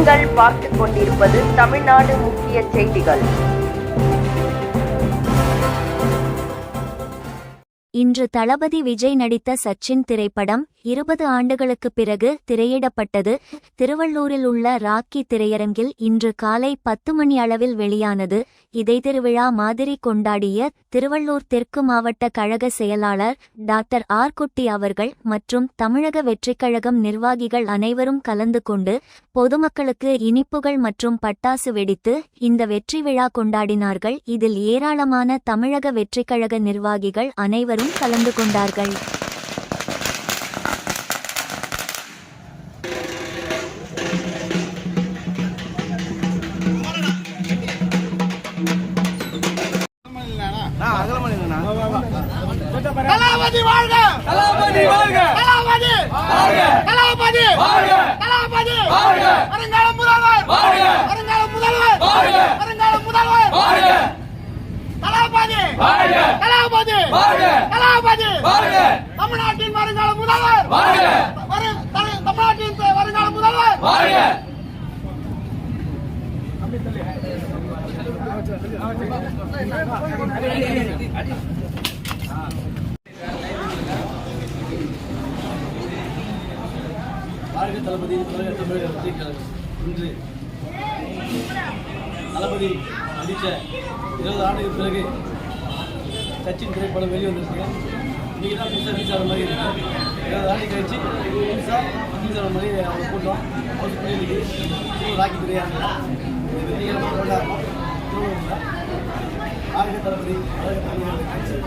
நீங்கள் பார்த்துக் கொண்டிருப்பது தமிழ்நாடு முக்கிய செய்திகள். இன்று தளபதி விஜய் நடித்த சச்சின் திரைப்படம் 20 ஆண்டுகளுக்கு பிறகு திரையிடப்பட்டது. திருவள்ளூரில் உள்ள ராக்கி திரையரங்கில் இன்று காலை 10 மணி அளவில் வெளியானது. இதை திருவிழா மாதிரி கொண்டாடிய திருவள்ளூர் தெற்கு மாவட்ட கழக செயலாளர் டாக்டர் ஆர். குட்டி அவர்கள் மற்றும் தமிழக வெற்றிக்கழகம் நிர்வாகிகள் அனைவரும் கலந்து கொண்டு பொதுமக்களுக்கு இனிப்புகள் மற்றும் பட்டாசு வெடித்து இந்த வெற்றி விழா கொண்டாடினார்கள். இதில் ஏராளமான தமிழக வெற்றிக்கழக நிர்வாகிகள் அனைவரும் கலந்து கொண்டார்கள். தளபதி வாழ்க! தளபதி வாழ்க! தளபதி வாழ்க! தளபதி வாழ்க! தளபதி வாழ்க! வருங்கால முதல்வர் வாழ்க! வருங்கால முதல்வர் வாழ்க! வருங்கால முதல்வர் வாழ்க! தளபதி வாழ்க! தளபதி வாழ்க! தளபதி வாழ்க! தமிழ்நாட்டின் வருங்கால முதல்வர் வாழ்க! தமிழ்நாட்டின் வருங்கால முதல்வர் வாழ்க! வாழ்க தளபதி தமிழக வெற்றிக்கழகம். இன்று தளபதி நடித்த 20 ஆண்டுகளுக்கு பிறகு சச்சின் திரைப்படம் வெளிவந்திருக்கு. இன்றைக்கி தான் புதுசாக ரிலீஸ் ஆகிற மாதிரி இருக்குது. 20 ஆண்டு கழிச்சு புதுசாக ரிலீஸ் ஆகிற மாதிரி அவங்க கூட்டம் அவங்க பிள்ளைகளுக்கு ராக்கி திரையாங்க வெற்றிகரமாக கொண்டாடுறோம். வாழ்க தளபதி, வாழ்க தமிழக வெற்றி.